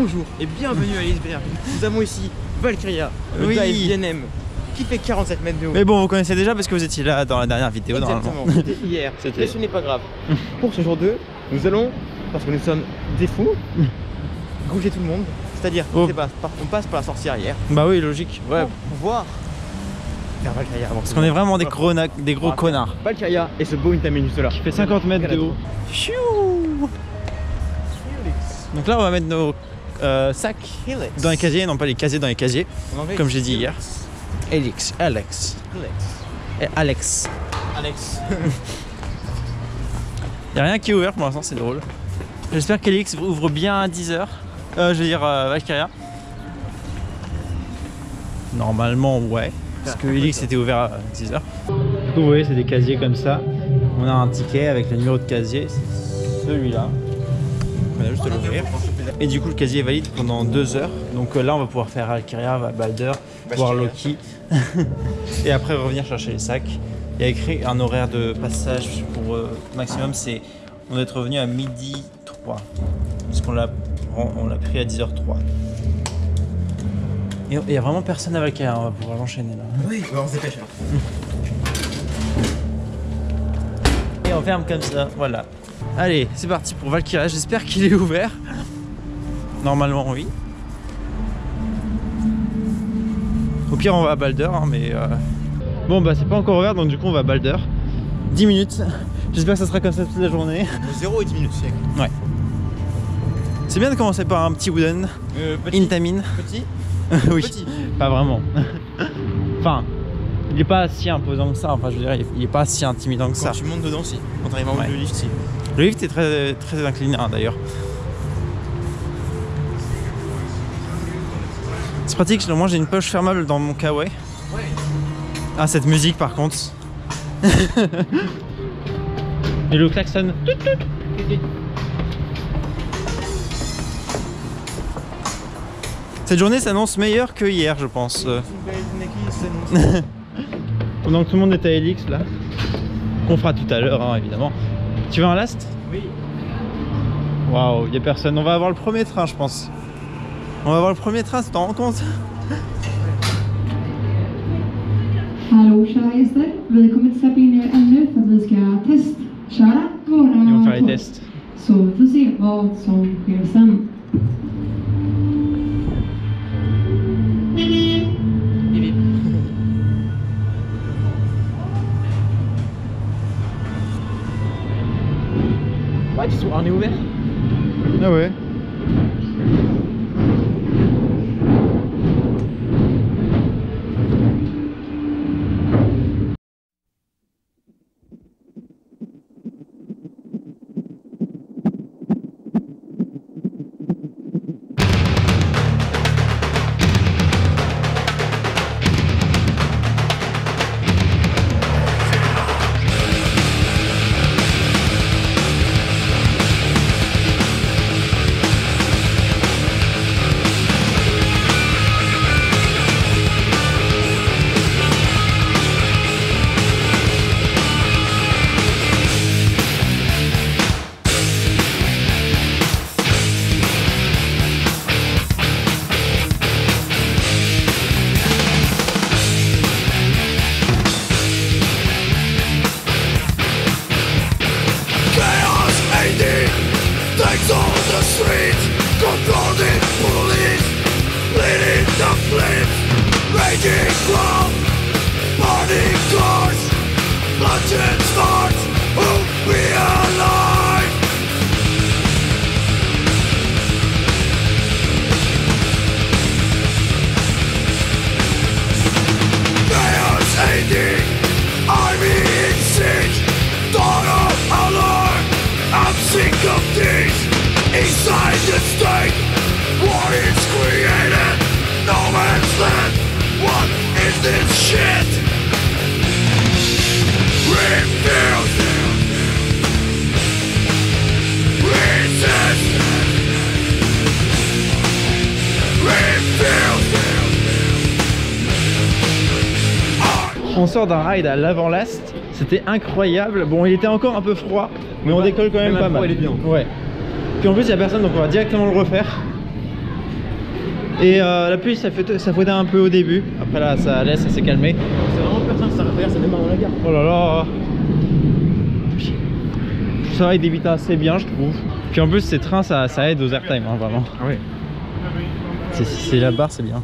Bonjour et bienvenue à l'iceberg. Nous avons ici Valkyria, le dive DNM, qui fait 47 mètres de haut. Mais bon, vous connaissez déjà parce que vous étiez là dans la dernière vidéo. Exactement, c'était hier. Et ce n'est pas grave. Pour ce jour 2, nous allons, parce que nous sommes des fous, gaucher tout le monde. C'est-à-dire on passe par la sorcière hier. Bah oui, logique. Ouais. Pour voir vers Valkyria. Parce qu'on est vraiment des gros connards. Valkyria et ce beau Intamin juste là. Qui fait 50 mètres de haut. Donc là, on va mettre nos sacs dans les casiers, non pas les casiers dans les casiers, comme j'ai dit hier. Alex. Y'a rien qui est ouvert pour l'instant, c'est drôle. J'espère qu'Elix ouvre bien à 10h. Je veux dire Valkyria. Normalement, ouais. Parce que Elix était ouvert à 10h. Du coup, vous voyez, c'est des casiers comme ça. On a un ticket avec le numéro de casier, c'est celui-là. On a juste à l'ouvrir. Et du coup, le casier est valide pendant 2 heures. Donc là, on va pouvoir faire Valkyria, Balder, voir Loki. Et après, revenir chercher les sacs. Il y a écrit un horaire de passage pour maximum, c'est on doit être revenu à 12h03. Parce qu'on l'a pris à 10h03. Et il n'y a vraiment personne à Valkyria, on va pouvoir l'enchaîner là. Oui, on se dépêche. Et on ferme comme ça, voilà. Allez, c'est parti pour Valkyria, j'espère qu'il est ouvert. Normalement, oui. Au pire, on va à Balder, hein, mais... Bon, bah c'est pas encore ouvert, donc du coup, on va à Balder. 10 minutes. J'espère que ça sera comme ça toute la journée. 0 et 10 minutes, c'est ouais. C'est bien de commencer par un petit wooden. Intamin. Petit. Oui, petit. Pas vraiment. Enfin, il est pas si imposant que ça. Enfin, je veux dire, il est pas si intimidant que ça. Quand tu montes dedans, si. Quand tu arrives en haut du lift, si. Le lift est très incliné, hein, d'ailleurs. C'est pratique, moi j'ai une poche fermable dans mon kawaii. Ouais. Ah, cette musique par contre. Et le klaxon. Cette journée s'annonce meilleure que hier, je pense. Pendant que tout le monde est à Elix là. Qu'on fera tout à l'heure, hein, évidemment. Tu veux un last? Oui. Waouh, il n'y a personne. On va avoir le premier train, je pense. On va avoir le premier train, tu t'en rends compte? Hallå kära gäster, vi kommer inte släppa in er ännu för att vi ska testköra våra tåg. Test. Så vi får se vad som sker sen. Ouais, on est ouvert. Ah ouais. On sort d'un ride à l'avant-last, c'était incroyable. Bon, il était encore un peu froid, mais on décolle quand même pas mal. Il est bien. Ouais. Puis en plus, il n'y a personne, donc on va directement le refaire. Et la pluie ça fouettait un peu au début. Après là ça laisse, ça s'est calmé. C'est vraiment personne, ça regarde, ça démarre dans la gare. Oh là là. Ça va, il débite assez bien je trouve. Puis en plus ces trains ça aide aux airtime hein, vraiment. Ah oui. C'est la barre, c'est bien.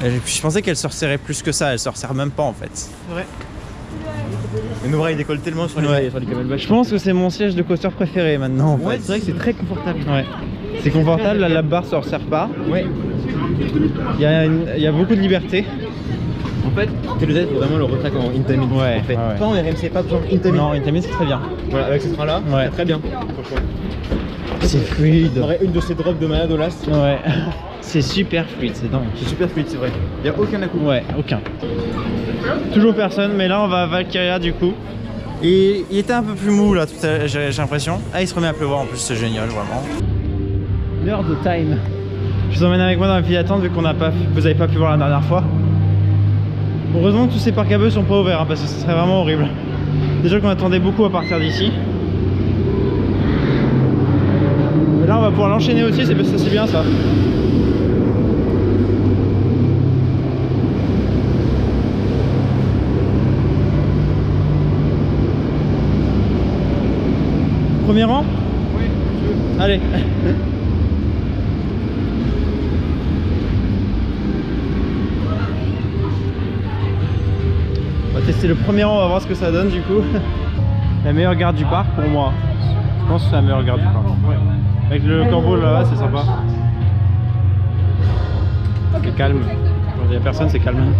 Je pensais qu'elle se resserrait plus que ça, elle se resserre même pas en fait. C'est vrai. Mais nos bras ils décollent tellement sur les camelbacks. Je pense que c'est mon siège de coaster préféré maintenant en fait. C'est vrai que c'est très confortable. Ouais. C'est confortable, la barre se resserre pas. Ouais. Il y a beaucoup de liberté. En fait, TLZ c'est vraiment le retrac en Intamin. Ouais, en fait. ouais. Pas en RMC, pas besoin Intamin. Non, Intamin c'est très bien. Voilà, avec ce train là, Ouais. c'est très bien. Franchement. C'est fluide. On aurait une de ces drops de malade au last. Ouais. C'est super fluide, c'est dingue. C'est super fluide, c'est vrai. Il n'y a aucun à-coup. Ouais, aucun. Toujours personne, mais là on va à Valkyria du coup. Et il était un peu plus mou là, tout à l'heure, j'ai l'impression. Ah, il se remet à pleuvoir en plus, c'est génial vraiment. L'heure de time. Je vous emmène avec moi dans la file d'attente vu qu'on n'a pas, vous avez pas pu voir la dernière fois. Heureusement que tous ces parcs à bœufs sont pas ouverts hein, parce que ce serait vraiment horrible. Déjà qu'on attendait beaucoup à partir d'ici. Mais là on va pouvoir l'enchaîner aussi, c'est bien ça. Premier rang? Oui, allez. On va tester le premier rang, on va voir ce que ça donne du coup. La meilleure garde du parc pour moi. Je pense que c'est la meilleure garde du parc. Avec le corbeau là-bas, c'est sympa. C'est calme. Quand il n'y a personne, c'est calme.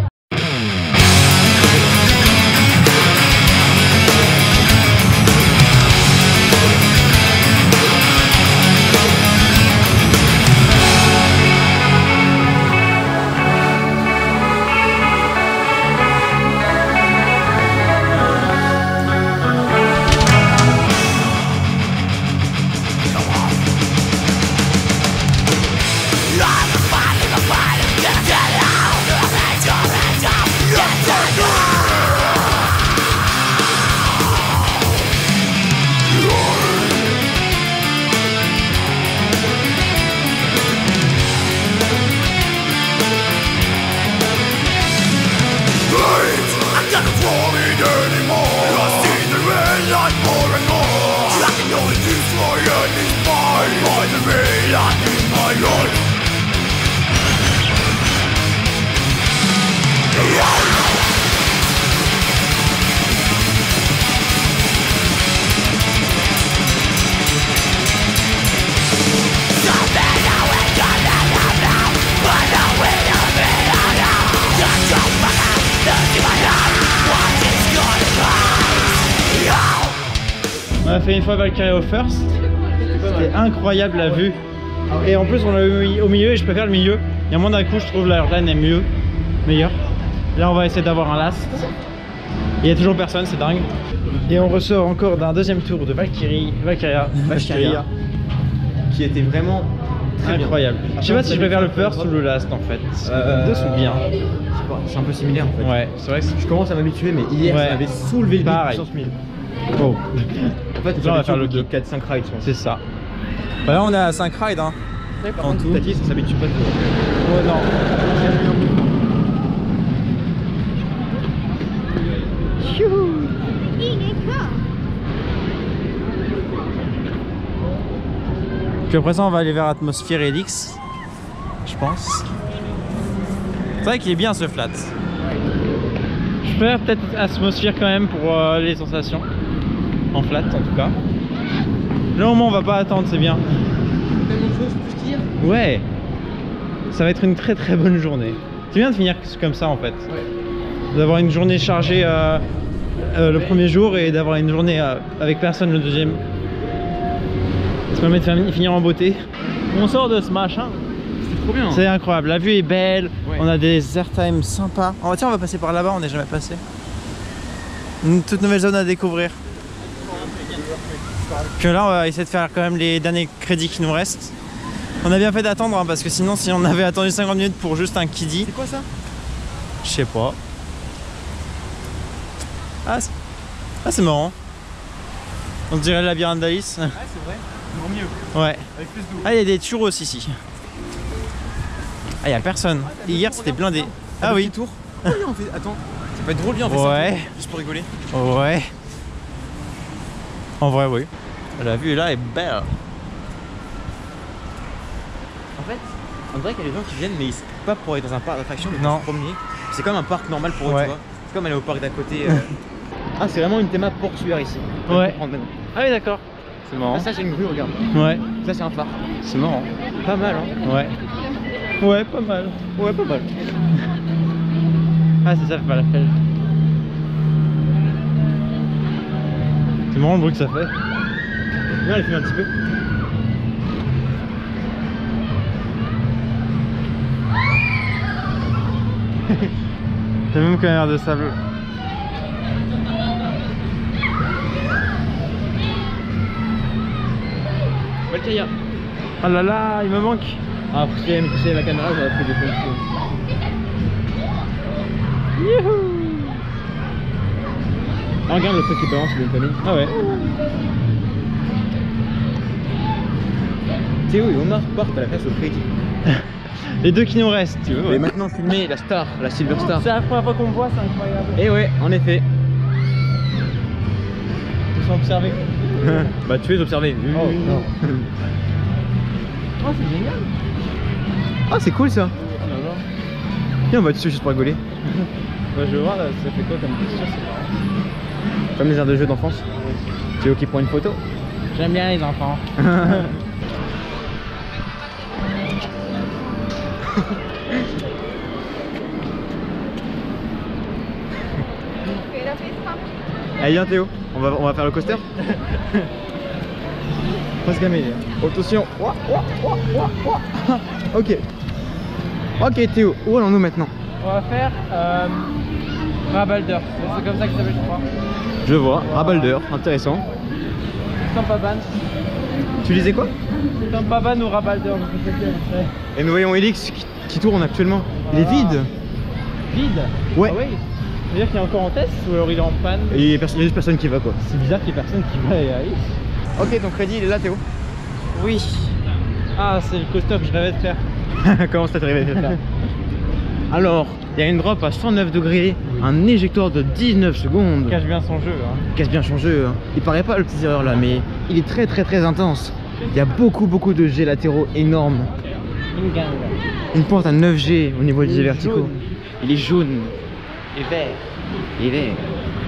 On a fait une fois Valkyria au first, c'était incroyable la vue. Et en plus on l'a eu au milieu et je préfère le milieu. Il y a moins d'un coup je trouve la Heartline est meilleure. Là on va essayer d'avoir un last. Il n'y a toujours personne, c'est dingue. Et on ressort encore d'un deuxième tour de Valkyria. Qui était vraiment incroyable. Je sais pas si je préfère le first ou le last en fait. Les deux sont bien. C'est un peu similaire en fait. Ouais, c'est vrai que je commence à m'habituer, mais hier ça m'avait soulevé le beat puissance 1000. Oh. En fait, on va faire le 2. 4-5 rides. C'est ça. Bah là on est à 5 rides hein. En tout. Tati, ça s'habitue pas trop. Ouais, non. Puis après ça on va aller vers Atmosphere Helix, je pense. C'est vrai qu'il est bien ce flat. Je préfère peut-être Atmosphere quand même pour les sensations. En flat en tout cas. Là au moins on va pas attendre, c'est bien. Tellement de choses, plus qu'hier. Ouais. Ça va être une très très bonne journée. C'est bien de finir comme ça en fait. Ouais. D'avoir une journée chargée le premier jour et d'avoir une journée avec personne le deuxième. Ça permet de finir en beauté. On sort de ce machin. C'est trop bien. C'est incroyable, la vue est belle, ouais. On a des airtime sympas. Oh, tiens on va passer par là-bas, on n'est jamais passé. Une toute nouvelle zone à découvrir. Puis là on va essayer de faire quand même les derniers crédits qui nous restent. On a bien fait d'attendre hein, parce que sinon si on avait attendu 50 minutes pour juste un kiddie. C'est quoi ça? Je sais pas. Ah c'est marrant. On dirait le labyrinthe d'Alice. Ouais c'est vrai, c'est mieux. Ouais. Avec plus d'eau. Ah il y a des churros ici. Ah, y a personne. Hier, c'était blindé. Ah oui. Tour. Oh, on fait... Attends, ça peut être drôle bien, on fait ça. Ouais. Juste pour rigoler. Ouais. En vrai, oui. La vue là est belle. En fait, on dirait qu'il y a des gens qui viennent, mais c'est pas pour aller dans un parc d'attractions, mais pour Non. se promener. C'est comme un parc normal pour eux, Ouais. tu vois. C'est comme aller au parc d'à côté. Ah, c'est vraiment une théma portuaire ici. Ouais. Maintenant. Ah oui, d'accord. C'est marrant. Ah, ça, c'est une grue, regarde. Ouais. Ça, c'est un phare. C'est marrant. Pas mal, hein. Ouais. Ouais, pas mal. Ouais, pas mal. Ah, c'est ça, fait pas la fête. C'est marrant le bruit que ça fait. Viens, elle fume un petit peu. T'as même qu'un air de sable. Valkyria. Ah là là, il me manque. Ah, si j'avais poussé la caméra, j'aurais pris des photos. Youhou. Ah, regarde le truc qui balance, le panier. Ah ouais. Théo et Omar partent à la place au crédit. Les deux qui nous restent, tu veux. Et maintenant filmer la star, la Silver Star. C'est la première fois qu'on me voit, c'est incroyable. Et ouais, en effet. Ils sont observés. Bah tu es observé. Oh non. Oh, c'est génial. Ah, c'est cool ça. Oh là là. Viens, on va dessus juste pour rigoler. Bah, je veux voir là, ça fait quoi comme question, c'est marrant. Comme les aires de jeu d'enfance. Théo qui prend une photo. J'aime bien les enfants. Allez, viens Théo, on va faire le coaster. Faut se calmer. Attention. Ouah, ouah, ouah, ouah, ouah. Ok. Ok Théo, où allons-nous maintenant? On va faire Rabalder. C'est comme ça que ça s'appelle, je crois. Je vois, Rabalder, intéressant. Tampaban. Tu disais quoi? Tampaban ou Rabalder, je sais plus. Et nous voyons Elix qui tourne actuellement. Il est vide. Vide? Ouais. Ah oui. Ça veut dire qu'il est encore en test ou alors il est en panne? Et il y a juste personne qui va quoi. C'est bizarre qu'il y ait personne qui va à Alice. Ok, ton crédit il est là Théo. Oui. Ah, c'est le coaster que je rêvais de faire. Comment ça t'est arrivé à faire? Alors, il y a une drop à 109 degrés, un éjecteur de 19 secondes. Il cache bien son jeu. Hein. Casse bien son jeu. Hein. Il paraît pas le petit erreur là, mais il est très intense. Il y a beaucoup de jets latéraux énormes. Une pente à 9 G au niveau des jets verticaux. Jaune. Il est jaune. Et vert. Il est vert.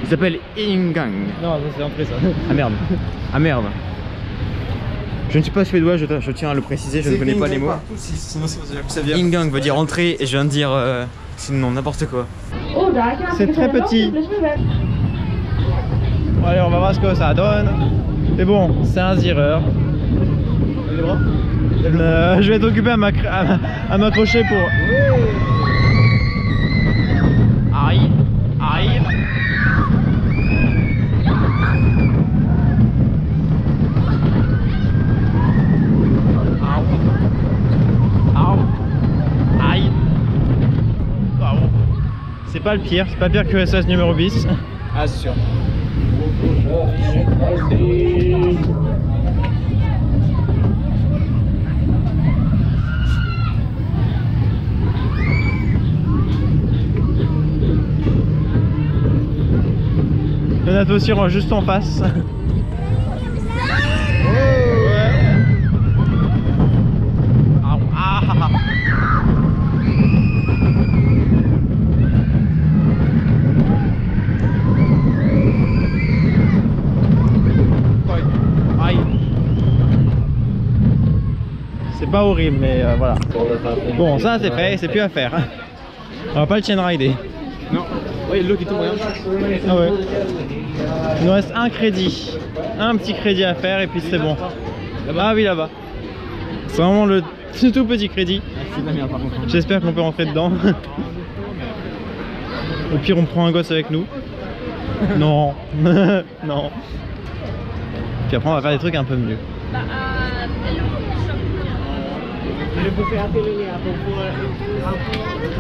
Il s'appelle Ingang. Non, ça c'est entré ça. Ah merde. Ah merde. Je ne suis pas suédois, je tiens à le préciser, je ne connais pas les mots. Ingang veut dire entrer et je viens de dire sinon n'importe quoi. C'est très petit. Bon, allez, on va voir ce que ça donne. C'est bon, c'est un zereur. Je vais être occupé à m'accrocher pour... Aïe, aïe. C'est pas le pire, c'est pas pire que SS numéro 10. Ah c'est sûr. Il y en a aussi juste en face. C'est pas horrible, mais voilà. Bon, ça c'est fait, c'est plus à faire. On va pas le chain rider. Non. Ouais, il y a de l'eau qui tombe, regarde. Ah ouais. Il nous reste un crédit. Un petit crédit à faire et puis c'est bon. Ah oui, là-bas. C'est vraiment le tout petit crédit. C'est de la merde par contre. J'espère qu'on peut rentrer dedans. Au pire, on prend un gosse avec nous. Non. Non. Puis après, on va faire des trucs un peu mieux.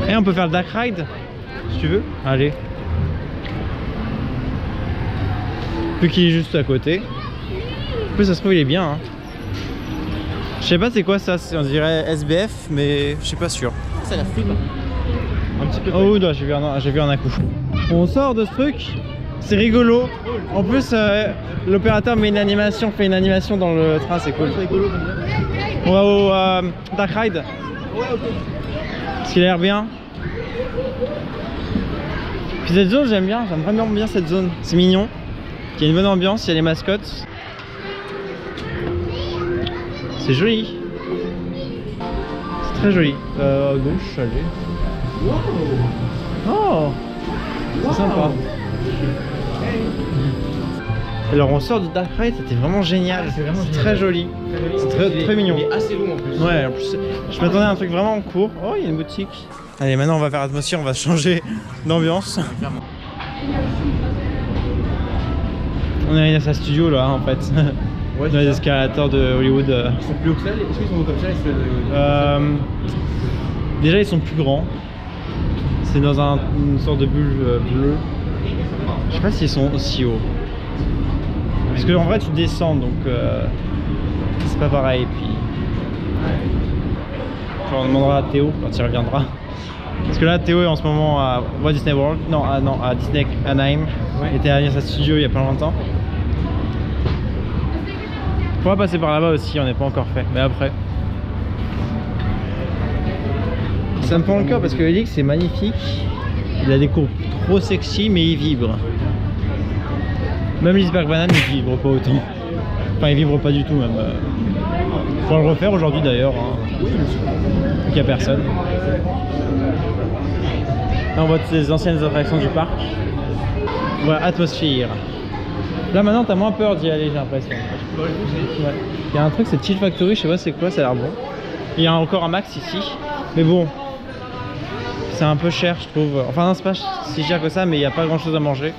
Et on peut faire le dark ride si tu veux. Allez. Vu qu'il est juste à côté. En plus ça se trouve il est bien. Hein. Je sais pas c'est quoi ça, on dirait SBF mais je suis pas sûr. ça a l'air fluide. Un petit peu. Oh, j'ai vu un coup. On sort de ce truc, c'est rigolo. En plus, l'opérateur fait une animation dans le train, c'est cool. C'est rigolo, On va au Dark Ride. Ouais, ok. Parce qu'il a l'air bien. Puis cette zone, j'aime vraiment bien cette zone. C'est mignon. Il y a une bonne ambiance, il y a les mascottes. C'est joli. C'est très joli. À gauche, allez. Oh, c'est sympa. Alors on sort du Dark Ride, c'était vraiment génial. C'est très joli. C'est très mignon. Il est assez long en plus. Ouais, en plus, je m'attendais à un truc vraiment court. Oh, il y a une boutique. Allez, maintenant on va faire atmosphère, on va changer d'ambiance. On est à sa studio là en fait. Ouais, dans les escalators de Hollywood. Ils sont plus hauts que ça? Est-ce qu'ils sont hauts comme ça? Déjà ils sont plus grands. C'est dans une sorte de bulle bleue. Je sais pas s'ils sont aussi hauts. Parce que en vrai tu descends donc c'est pas pareil. Puis on demandera à Théo quand il reviendra. Parce que là Théo est en ce moment à Walt Disney World. Non, à Disney Anaheim. Ouais. Il était à sa studio il y a pas longtemps. On va passer par là-bas aussi, on n'est pas encore fait, mais après. Ça me prend le cœur parce que Helix c'est magnifique. Il a des courbes trop sexy mais il vibre. Même l'Iceberg Banane il vibre pas autant. Enfin il vibre pas du tout même. Faut le refaire aujourd'hui d'ailleurs. Hein. Il n'y a personne. Là on voit toutes les anciennes attractions du parc. Voilà, atmosphère. Là maintenant t'as moins peur d'y aller j'ai l'impression. Ouais. Il y a un truc c'est Chill Factory, je sais pas c'est quoi, ça a l'air bon. Il y a encore un max ici. Mais bon, c'est un peu cher je trouve. Enfin non c'est pas si cher que ça mais il n'y a pas grand chose à manger.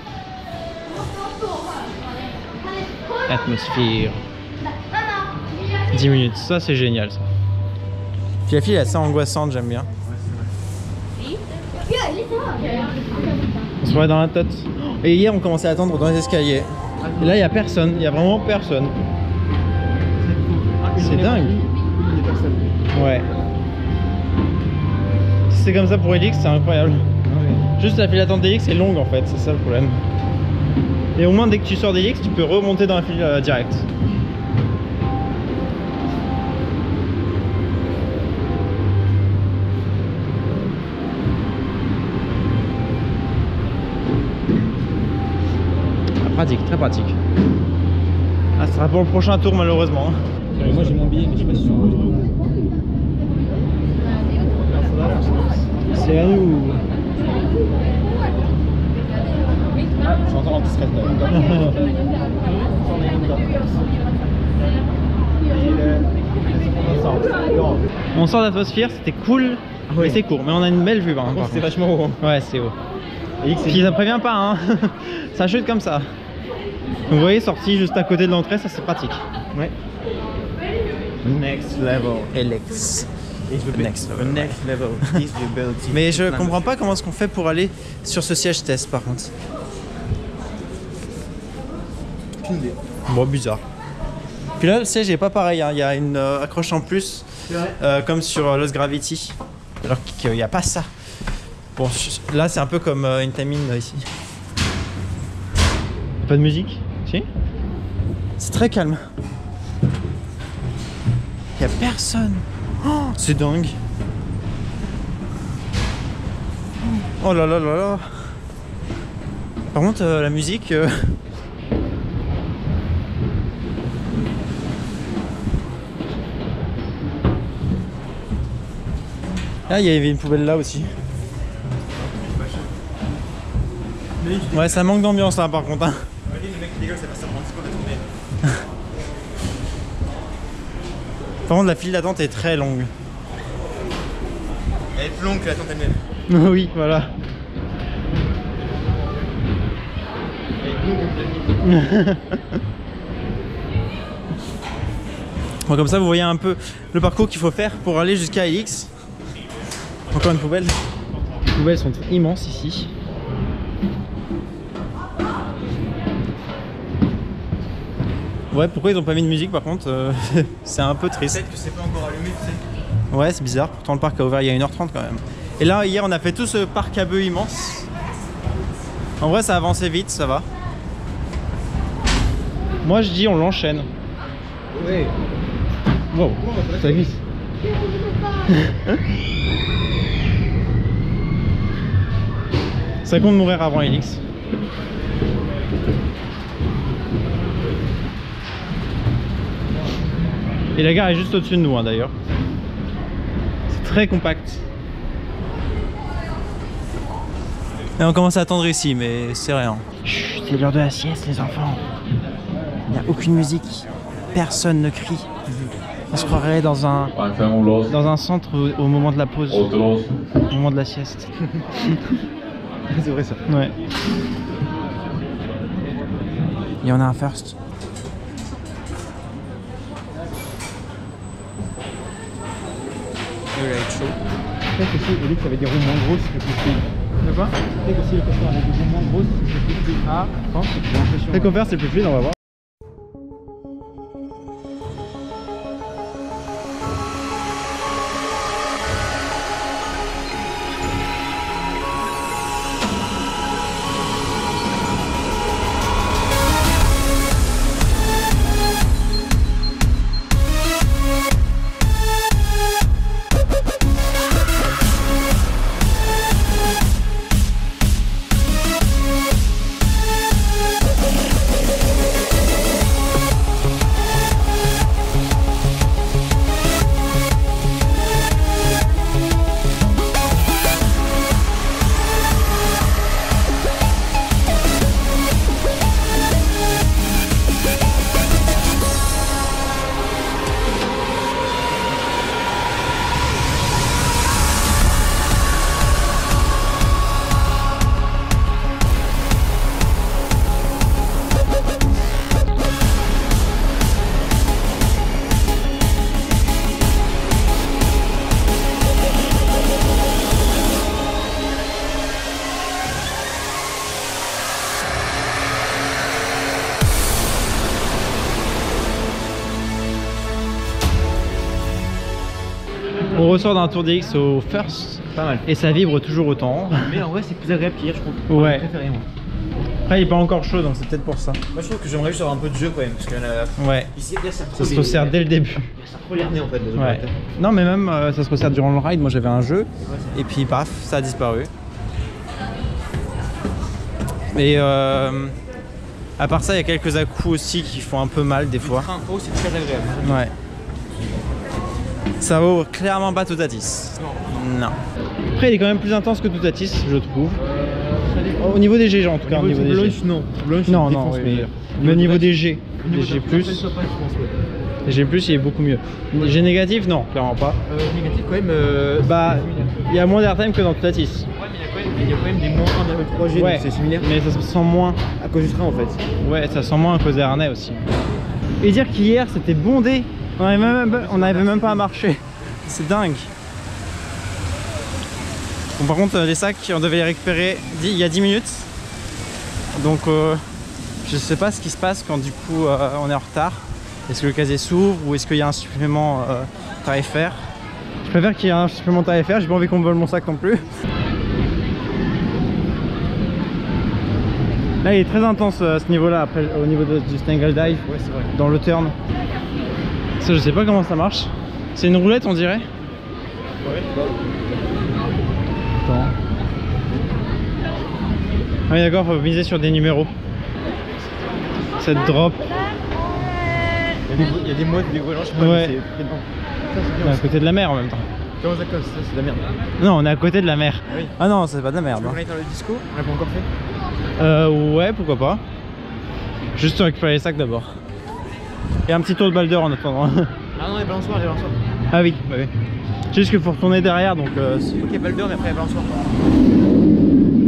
Atmosphère. 10 minutes, ça c'est génial ça. Puis la fille elle est assez angoissante, j'aime bien. On se voit dans la tête. Et hier on commençait à attendre dans les escaliers. Et là il n'y a personne, il y a vraiment personne. C'est dingue. Ouais. Si c'est comme ça pour Helix, c'est incroyable. Juste la file d'attente d'Helix est longue en fait, c'est ça le problème. Et au moins dès que tu sors d'Helix, tu peux remonter dans la file directe. Pratique, très pratique. Ah, ça sera pour le prochain tour malheureusement. Moi j'ai mon billet mais je sais pas si c'est à nous. j'entends un petit stress là. On sort d'atmosphère, c'était cool, mais c'est court. Mais on a une belle vue. Hein, c'était vachement haut. Ouais, c'est haut. Et puis ça prévient pas, hein. Ça chute comme ça. Vous voyez, sorti juste à côté de l'entrée, ça c'est pratique. Ouais. Next level. Helix. Next level. Mais je comprends pas comment est-ce qu'on fait pour aller sur ce siège test par contre. Bon, bizarre. Puis là, le siège est pas pareil, hein. Il y a une accroche en plus, comme sur Lost Gravity. Alors qu'il n'y a pas ça. Bon, là c'est un peu comme Intamin ici. Pas de musique? Si? C'est très calme. Il n'y a personne. Oh, c'est dingue. Oh là là là là. Par contre, la musique... Ah, il y avait une poubelle là aussi. Ouais, ça manque d'ambiance là par contre. Hein. Par contre, la file d'attente est très longue. Elle est plus longue que l'attente elle-même. Oui, voilà. Bon, comme ça, vous voyez un peu le parcours qu'il faut faire pour aller jusqu'à Helix. Encore une poubelle. Les poubelles sont immenses ici. Ouais, pourquoi ils ont pas mis de musique par contre c'est un peu triste. Peut-être que c'est pas encore allumé, tu sais. Ouais, c'est bizarre. Pourtant, le parc a ouvert il y a 1h30 quand même. Et là, hier, on a fait tout ce parc à bœufs immense. En vrai, ça a avancé vite, ça va. Moi, je dis, on l'enchaîne. Ouais. Wow, ça glisse. Ça compte mourir avant Elix. Et la gare est juste au-dessus de nous, hein, d'ailleurs. C'est très compact. Et on commence à attendre ici, mais c'est rien. Chut, c'est l'heure de la sieste, les enfants. Il n'y a aucune musique. Personne ne crie. On se croirait dans un centre au moment de la pause. Au moment de la sieste. C'est vrai ça. Ouais. Il y en a un first. Il va être chaud. Peut-être aussi, Elix avait des roues moins grosses que plus fluide. De quoi? Peut-être aussi le coaster avait des roues moins grosses que plus fluide. Ah, je pense. J'ai l'impression. Le coaster c'est plus fluide, on va voir. On ressort d'un tour DX au first. Pas mal. Et ça vibre toujours autant. Mais en vrai, c'est plus agréable qu'hier, je trouve. Ouais. Préféré, moi. Après, il est pas encore chaud, donc c'est peut-être pour ça. Moi, je trouve que j'aimerais juste avoir un peu de jeu quand même. Parce que Ouais. ici, Ça se resserre dès le début. Ça trop les en fait. Les Ouais. Non, mais même ça se resserre durant le ride. Moi, j'avais un jeu. Et puis, paf, ça a disparu. Et à part ça, il y a quelques à-coups aussi qui font un peu mal des fois. Le train haut, c'est très agréable. Ouais. Ça vaut clairement pas Toutatis. Non. Après, il est quand même plus intense que Toutatis, je trouve. Au niveau des G, en tout cas. Au niveau des G. Non. Blanche, Non, non, oui, mais au niveau des G. Les G+, les G+, il est beaucoup mieux. G négatif, non, clairement pas. Négatif quand même. Bah, il y a moins d'airtime que dans Toutatis. Ouais, mais il y a quand même des moins 1,3 G, Ouais, donc c'est similaire. mais ça se sent moins. À cause du train en fait. Ouais, ça sent moins à cause des harnais aussi. Et dire qu'hier, c'était bondé. On n'arrivait même pas à marcher. C'est dingue. Bon, par contre, les sacs, on devait les récupérer il y a 10 minutes. Donc, je sais pas ce qui se passe quand du coup on est en retard. Est-ce que le casier s'ouvre ou est-ce qu'il y a un supplément tarifaire? Je préfère qu'il y ait un supplément tarifaire, j'ai pas envie qu'on me vole mon sac non plus. Là, il est très intense à ce niveau-là, après au niveau du Stangle Dive, Ouais, c'est vrai. dans le turn. Ça, je sais pas comment ça marche. C'est une roulette, on dirait. Ouais. Attends. Ah oui, d'accord, faut miser sur des numéros. Cette drop. Il y a des modes, des volants, je sais pas, Ouais. mais c'est dedans. Ça, c'est On est bien. à côté de la mer en même temps. Comment ça cause? Ça, c'est de la merde. Non, on est à côté de la mer. Oui. Ah non, c'est pas de la merde. On hein. est dans le disco, on l'a pas encore fait. Ouais, pourquoi pas. Juste récupérer les sacs d'abord. Et un petit tour de Balder en attendant. Ah non, les balançoires, les balançoires. Ah oui, bah oui. C'est juste qu'il faut retourner derrière donc. Ok, Balder, mais après les balançoires.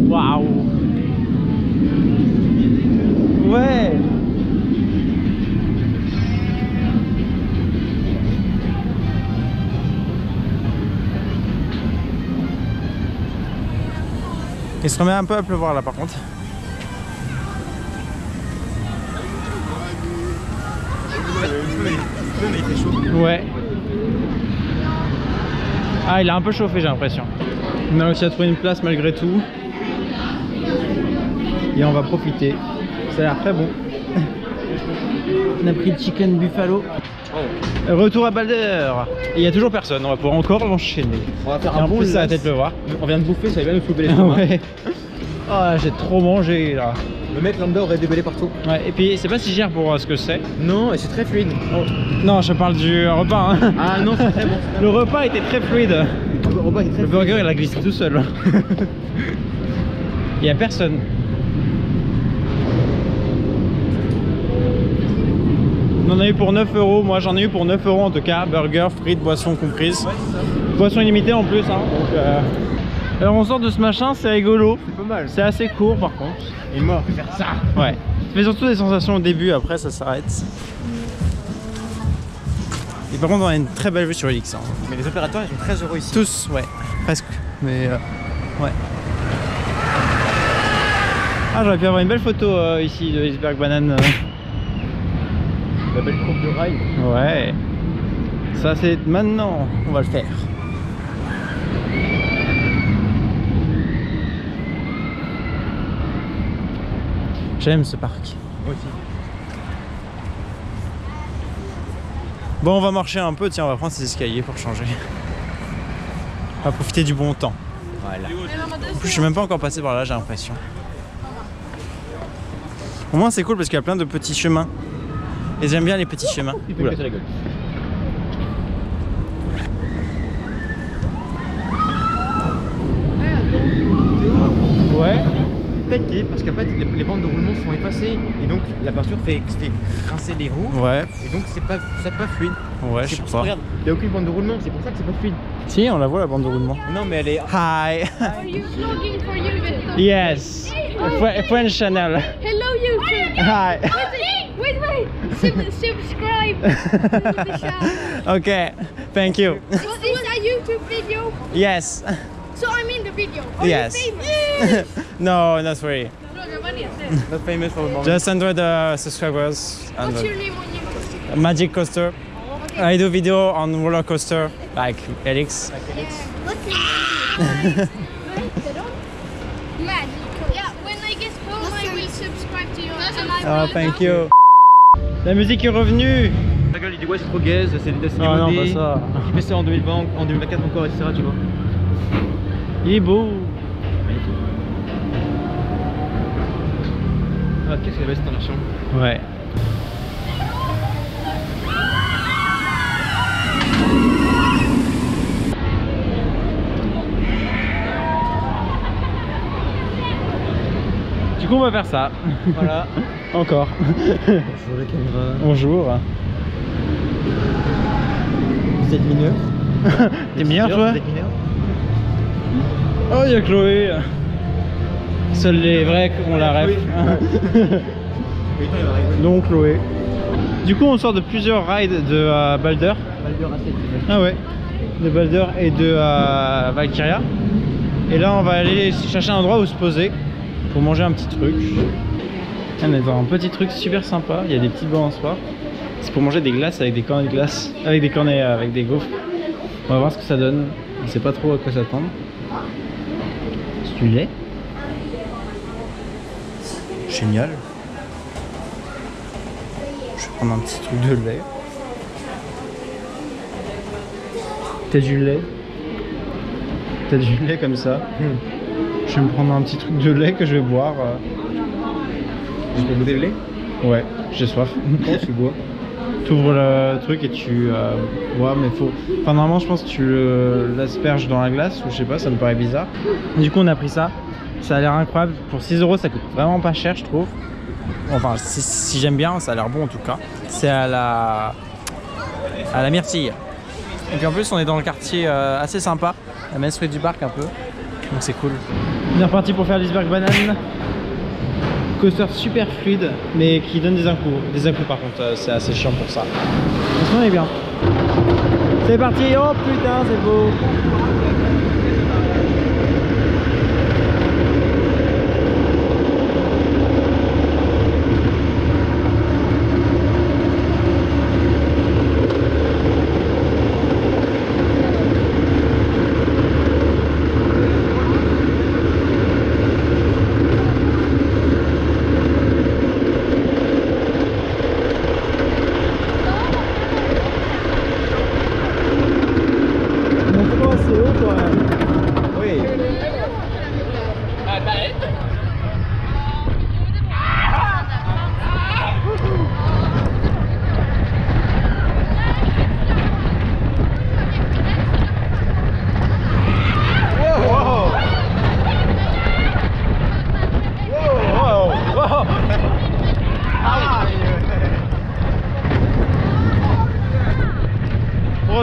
Waouh! Ouais! Il se remet un peu à pleuvoir là par contre. Mais il fait chaud. Ouais. Ah, il a un peu chauffé, j'ai l'impression. On a réussi à trouver une place malgré tout. Et on va profiter. Ça a l'air très bon. On a pris le chicken buffalo. Retour à Balder. Il n'y a toujours personne, on va pouvoir encore enchaîner. On va faire et un en bon plus, ça va lunch. peut-être le voir. On vient de bouffer, ça va bien nous soulever les stomacs. Ouais. Oh, j'ai trop mangé là. Le mec lambda aurait déballé partout. Ouais, et puis c'est pas si cher pour ce que c'est. Non, et c'est très fluide. Oh. Non, je parle du repas. Hein. Ah non, c'est très bon. Le repas était très fluide. Le repas est très Le burger, il a glissé tout seul. Il y a personne. On en a eu pour 9 €. Moi, j'en ai eu pour 9 € en tout cas. Burger, frites, boissons comprises. Boissons illimitées en plus. Hein. Donc, alors, on sort de ce machin, c'est rigolo. C'est pas mal. C'est assez court par contre. Et moi, faire ça. Ouais. Ça fait surtout des sensations au début, après ça s'arrête. Et par contre, on a une très belle vue sur Elix. Hein. Mais les opérateurs, ils sont très heureux ici. Tous, ouais, presque. Mais ouais. Ah, j'aurais pu avoir une belle photo ici de Iceberg Banane. La belle courbe de rail. Ouais. Ça, c'est maintenant. On va le faire. J'aime ce parc. Moi aussi. Bon, on va marcher un peu. Tiens, on va prendre ces escaliers pour changer. On va profiter du bon temps. Voilà. En plus, je suis même pas encore passé par là, j'ai l'impression. Au moins, c'est cool parce qu'il y a plein de petits chemins. Et j'aime bien les petits chemins. Il peut Oula. casser la gueule. Ouais. Pété, parce qu'en fait, les bandes de roulement sont effacées. Et donc, la peinture fait grincer les roues. Ouais. Et donc, c'est pas fluide. Ouais, je C'est sais pour ça, pas. regarde, il n'y a aucune bande de roulement, c'est pour ça que c'est pas fluide. Si, on la voit la bande de roulement. Non, mais elle est. Hi. Are you vlogging for YouTube? Yes. French channel. Hello YouTube! Hi. Wait! Subscribe to the channel. Okay. Thank you. Is this a YouTube video? Yes. So I'm in the video. Are Yes. you famous? No, not really. Not famous for the moment. Just 100 subscribers. What's 100. your name on YouTube? Magic Coaster. I do video on roller coaster like Elix. What's your Magic. Yeah, when I get home I will subscribe to you. Oh, thank you. La musique est revenue. Ta gueule, il dit ouais, c'est trop gaze, c'est Ah non, démodé. pas ça. Qui fait ça en 2020, en 2024 encore, etc. Tu vois. Il est beau. Ah, qu'est-ce qu'elle avait cette immersion. Ouais. Du coup, on va faire ça. Voilà. Encore. Bonjour les caméras. Bonjour. Vous êtes mineur. T'es mineur, toi? Vous êtes mineur. Oh, il y a Chloé. Seuls les vrais ont la ref. Oui, toi, il va arriver. Donc Chloé. Du coup, on sort de plusieurs rides de Balder. Baldur A7, c'est Ah ouais. De Balder et de Valkyria. Et là, on va aller chercher un endroit où se poser pour manger un petit truc. On est dans un petit truc super sympa. Il y a des petits bancs en sport. C'est pour manger des glaces avec des cornets de glace, avec des cornets avec des gaufres. On va voir ce que ça donne. On sait pas trop à quoi s'attendre. C'est du lait. Génial. Je vais prendre un petit truc de lait. T'as du lait. T'as du lait comme ça. Je vais me prendre un petit truc de lait que je vais boire. Je peux goûter le lait. Ouais, j'ai soif. Tu bois. T'ouvres le truc et tu bois, mais faut. Enfin, normalement, je pense que tu l'asperges dans la glace ou je sais pas, ça me paraît bizarre. Du coup, on a pris ça. Ça a l'air incroyable. Pour 6 €, ça coûte vraiment pas cher, je trouve. Enfin, si j'aime bien, ça a l'air bon en tout cas. C'est à la myrtille. Et puis en plus, on est dans le quartier assez sympa, la Main Street du parc un peu. Donc c'est cool. On est reparti pour faire l'Iceberg Banane. Coaster super fluide, mais qui donne des à-coups. Des à-coups par contre, c'est assez chiant pour ça. Mais sinon, on est bien. C'est parti. Oh putain, c'est beau.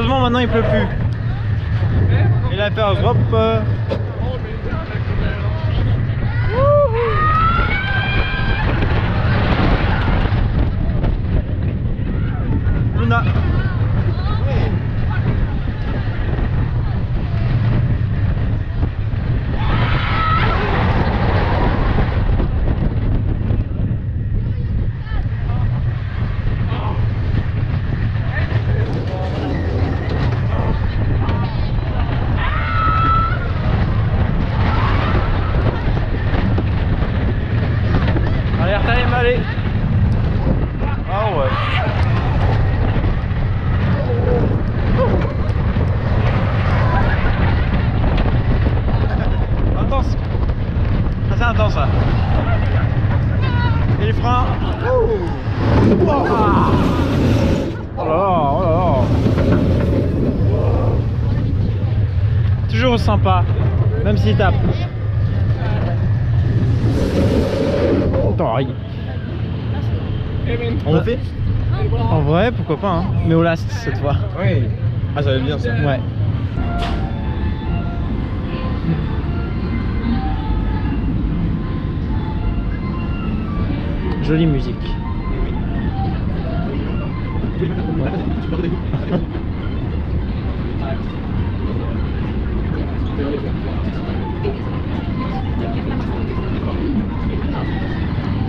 Heureusement maintenant il pleut plus. Et la faire hop. Luna. Allez. Ah ouais. Intense. Ça c'est intense ça. Et les freins. Oh là là, oh là là. Toujours sympa, même s'il tape. Pareil. On le fait? En vrai, pourquoi pas, hein. Mais au last cette fois. Oui. Ah, ça va bien ça. Ouais. Jolie musique.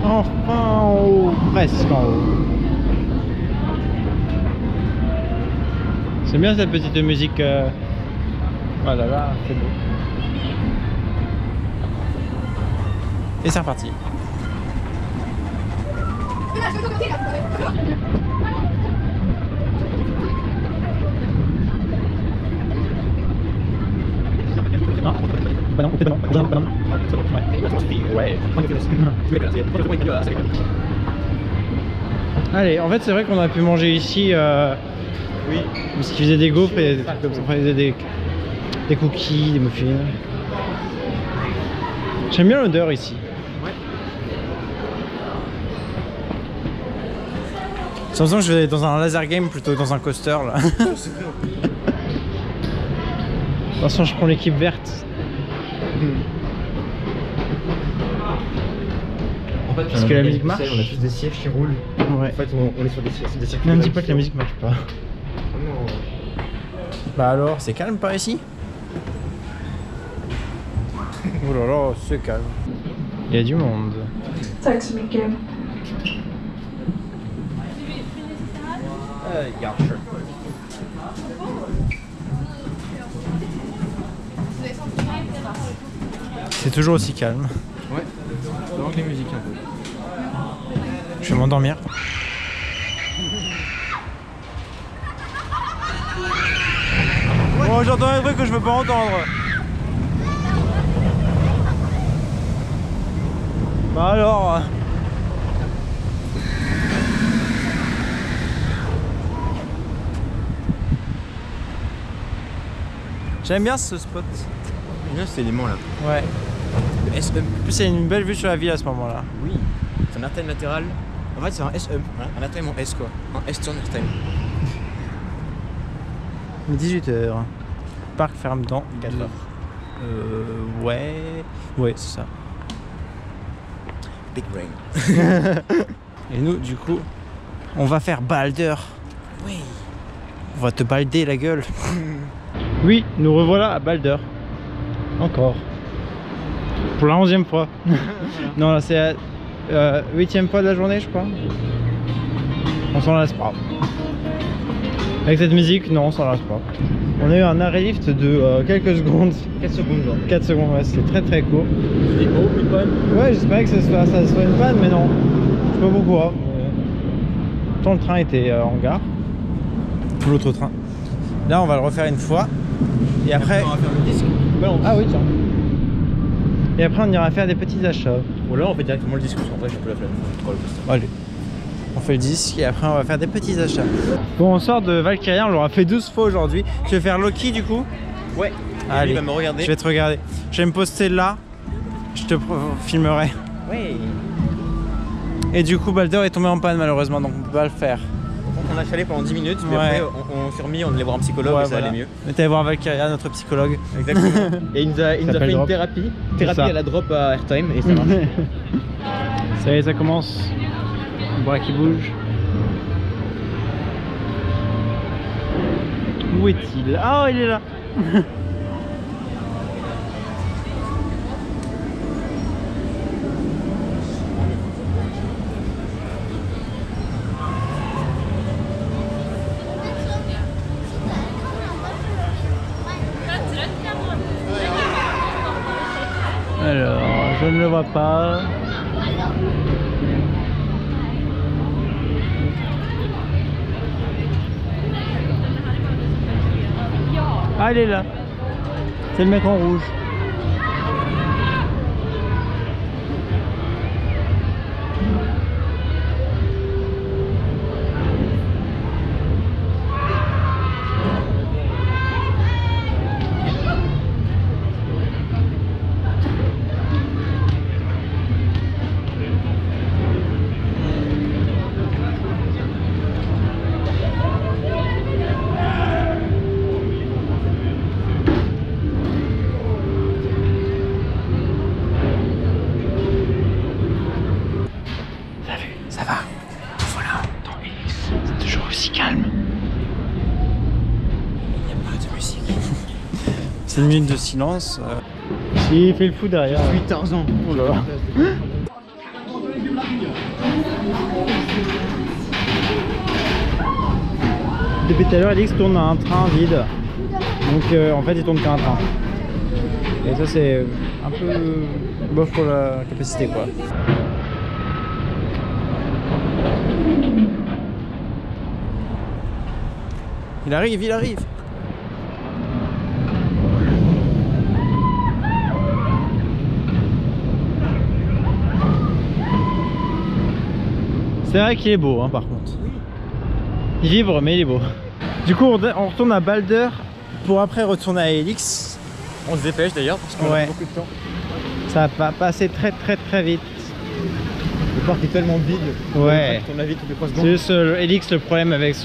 Enfin en haut, presque en haut. C'est bien cette petite musique. Voilà, là, c'est beau. Et c'est reparti. Non, bah non, c'est pas non. Ouais. Allez, en fait, c'est vrai qu'on aurait pu manger ici. Oui. Parce qu'ils faisaient des gaufres et des trucs comme ça. Enfin, ils faisaient des cookies, des muffins. J'aime bien l'odeur ici. Ouais. J'ai l'impression que je vais dans un laser game plutôt que dans un coaster là. Attention, je prends l'équipe verte. En fait, parce que la musique marche. On a tous des sièges qui roulent. Ouais. En fait, on est sur des circuits. Ne me dis pas que la musique marche pas. Non. Bah alors, c'est calme par ici? Oh là là, c'est calme. Il y a du monde. Tack så mycket. Yeah, sure. C'est toujours aussi calme. Ouais. Il manque les musiques un peu. Je vais m'endormir. Oh, j'entends un truc que je veux pas entendre. Bah alors. J'aime bien ce spot. Bien, c'est l'élément là. Ouais. Le SM. En plus, c'est une belle vue sur la ville à ce moment-là. Oui. C'est un airtime latéral. En fait, c'est un SM. Voilà. Un airtime en S quoi. Un S-turn airtime. 18h. Parc ferme dans 4 heures. Ouais. Ouais, c'est ça. Big brain. Et nous, du coup, on va faire Balder. Oui. On va te balder la gueule. Oui, nous revoilà à Balder. Encore. Pour la 11e fois. Non, là c'est la 8e fois de la journée, je crois. On s'en lasse pas. Avec cette musique, non, on s'en lasse pas. On a eu un arrêt lift de quelques secondes. 4 secondes genre. 4 secondes, ouais, c'était très très court. C'était une panne. Ouais, j'espérais que ça soit une panne, mais non. Je sais pas pourquoi. Pourtant, le train était en gare. L'autre train. Là, on va le refaire une fois. Et après. On va faire le disque. Ah oui, tiens. Et après, on ira faire des petits achats. Ou là, on fait directement le disque parce qu'en vrai, j'ai un peu la flemme. Allez. On fait le disque et après, on va faire des petits achats. Bon, on sort de Valkyria, on l'aura fait 12 fois aujourd'hui. Tu veux faire Loki du coup? Ouais. Allez, il va me regarder. je vais te regarder. Je vais me poster là. Je te filmerai. Oui. Et du coup, Balder est tombé en panne malheureusement, donc on peut pas le faire. on a chialé pendant 10 minutes, mais après on s'est remis, on allait voir un psychologue et ça allait mieux. On était allé voir Valkyria, notre psychologue. Exactement. Et il nous a fait une thérapie à la drop à Airtime et ça marche. Ça y est, ça commence. Le bras qui bouge. Où est-il? Ah, il est là. Alors, je ne le vois pas. Ah, il est là. C'est le mec en rouge. Ça va. Voilà, dans Helix, c'est toujours aussi calme. Il n'y a pas de musique. C'est une minute de silence. Il fait le fou derrière. 8 ans. Oh là là. Depuis tout à l'heure, Helix tourne un train vide. Donc en fait, il tourne qu'un train. Et ça, c'est un peu bof pour la capacité, quoi. Il arrive, il arrive. C'est vrai qu'il est beau, hein, par contre. Il vibre, mais il est beau. Du coup, on retourne à Balder pour après retourner à Helix. On se dépêche d'ailleurs parce qu'on a beaucoup de temps. Ça va passer très vite. Le parc est tellement vide. Ouais. On a vite toutes les 3 secondes. C'est juste Helix le problème avec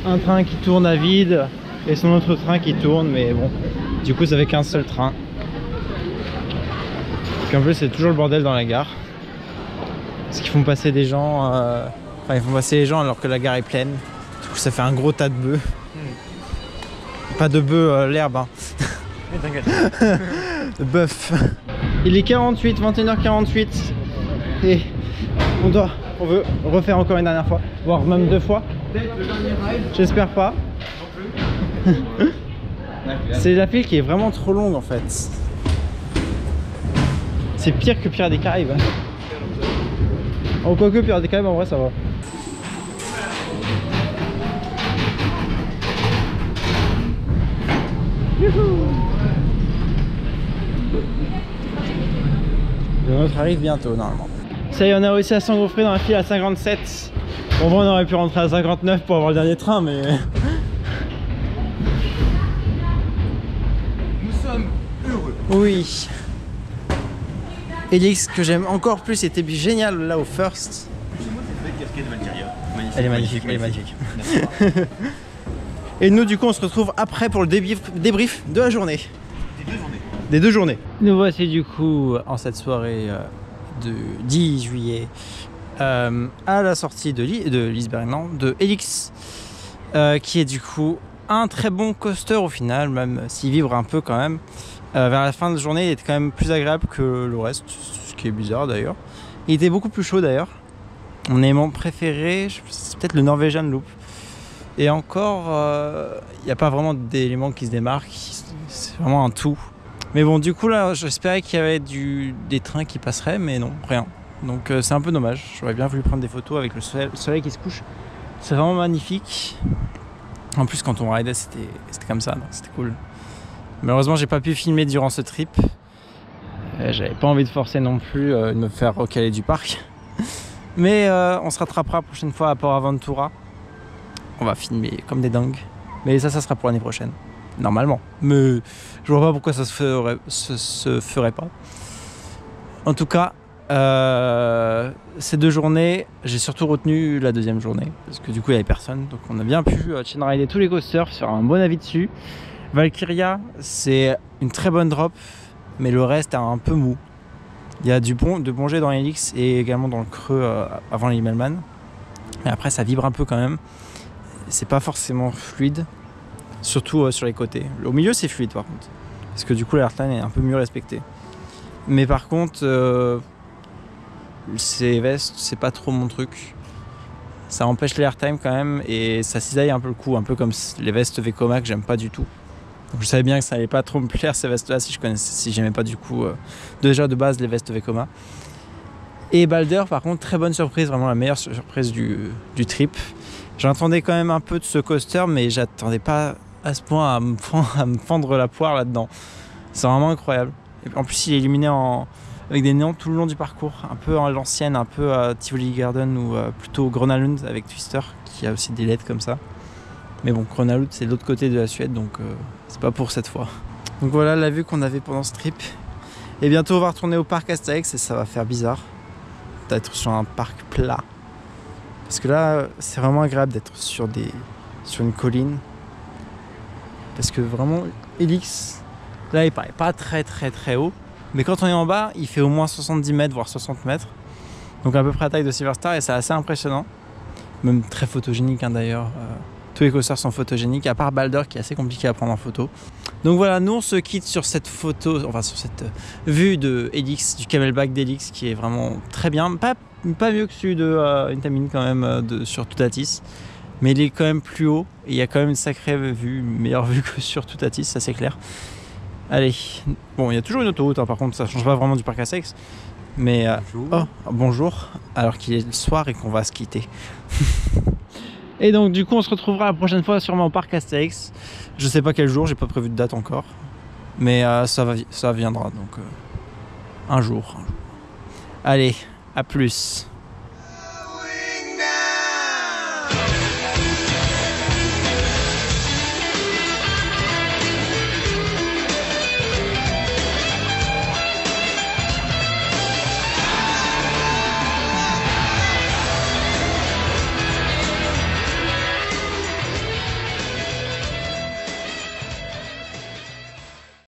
un train qui tourne à vide et son autre train qui tourne, mais bon. Du coup, ça fait qu'un seul train. Puis en plus, c'est toujours le bordel dans la gare. Parce qu'ils font passer des gens. Enfin, ils font passer les gens alors que la gare est pleine. Du coup, ça fait un gros tas de bœufs. Pas de bœufs, l'herbe. Hein. De bœuf. Il est 48, 21h48. Et on veut refaire encore une dernière fois, voire même 2 fois. J'espère pas. C'est la file qui est vraiment trop longue en fait. C'est pire que Pirates des Caraïbes. Oh, quoique Pirates des Caraïbes en vrai ça va. Le nôtre arrive bientôt normalement. Ça y est, on a réussi à s'engouffrer dans la file à 57. En vrai, on aurait pu rentrer à 59 pour avoir le dernier train, mais... Nous sommes heureux. Oui. Helix, que j'aime encore plus, était génial là au First. Elle est magnifique, elle est magnifique. Et nous, du coup, on se retrouve après pour le débrief de la journée. Des 2 journées. Nous voici du coup en cette soirée de 10 juillet à la sortie de Helix, qui est du coup un très bon coaster au final, même s'il vibre un peu quand même. Vers la fin de la journée, il était quand même plus agréable que le reste, ce qui est bizarre d'ailleurs. Il était beaucoup plus chaud d'ailleurs. Mon élément préféré, c'est peut-être le Norwegian Loop. Et encore, il n'y a pas vraiment d'éléments qui se démarquent, c'est vraiment un tout. Mais bon, du coup là, j'espérais qu'il y avait des trains qui passeraient, mais non, rien. Donc c'est un peu dommage. J'aurais bien voulu prendre des photos avec le soleil qui se couche. C'est vraiment magnifique. En plus, quand on ridait, c'était comme ça, donc c'était cool. Malheureusement, j'ai pas pu filmer durant ce trip. J'avais pas envie de forcer non plus, de me faire recaler du parc. Mais on se rattrapera la prochaine fois à Port Aventura. On va filmer comme des dingues. Mais ça sera pour l'année prochaine. Normalement. Mais je vois pas pourquoi ça se ferait pas. En tout cas, ces 2 journées, j'ai surtout retenu la 2e journée parce que du coup il n'y avait personne, donc on a bien pu chain rider tous les coasters, faire un bon avis dessus. Valkyria, c'est une très bonne drop, mais le reste est un peu mou. Il y a de bon jet dans Helix et également dans le creux avant les Immelmann. Mais après ça vibre un peu quand même. C'est pas forcément fluide, surtout sur les côtés. Au milieu c'est fluide par contre, parce que du coup l'airtime est un peu mieux respecté. Mais par contre, ces vestes c'est pas trop mon truc. Ça empêche l'airtime quand même et ça cisaille un peu le cou, un peu comme les vestes Vekoma que j'aime pas du tout. Donc je savais bien que ça allait pas trop me plaire ces vestes là si j'aimais pas du coup déjà de base les vestes Vekoma. Et Balder par contre très bonne surprise, vraiment la meilleure surprise du trip. J'entendais quand même un peu de ce coaster mais j'attendais pas à ce point à me fendre la poire là-dedans. C'est vraiment incroyable. Et en plus il est illuminé avec des néons tout le long du parcours, un peu à l'ancienne, un peu à Tivoli Garden ou plutôt Gröna Lund avec Twister qui a aussi des LED comme ça. Mais bon, Gröna Lund c'est de l'autre côté de la Suède donc c'est pas pour cette fois. Donc voilà la vue qu'on avait pendant ce trip. Et bientôt on va retourner au parc Astérix et ça va faire bizarre d'être sur un parc plat. Parce que là c'est vraiment agréable d'être sur une colline. Parce que vraiment Helix, là il paraît pas très haut. Mais quand on est en bas, il fait au moins 70 mètres, voire 60 mètres. Donc à peu près la taille de Silverstar et c'est assez impressionnant. Même très photogénique hein, d'ailleurs. Tous les coasters sont photogéniques, à part Balder qui est assez compliqué à prendre en photo. Donc voilà, nous on se quitte sur cette photo, enfin sur cette vue de Helix, du camelback d'Helix qui est vraiment très bien. Pas mieux que celui de Intamin quand même sur Toutatis. Mais il est quand même plus haut et il y a quand même une sacrée vue, une meilleure vue que sur Toutatis, ça c'est clair. Allez, bon il y a toujours une autoroute hein, par contre ça change pas vraiment du parc Astérix. Mais bonjour, alors qu'il est le soir et qu'on va se quitter. Et donc du coup on se retrouvera la prochaine fois sûrement au parc Astérix. Je sais pas quel jour, j'ai pas prévu de date encore. Mais ça viendra donc un jour. Allez, à plus.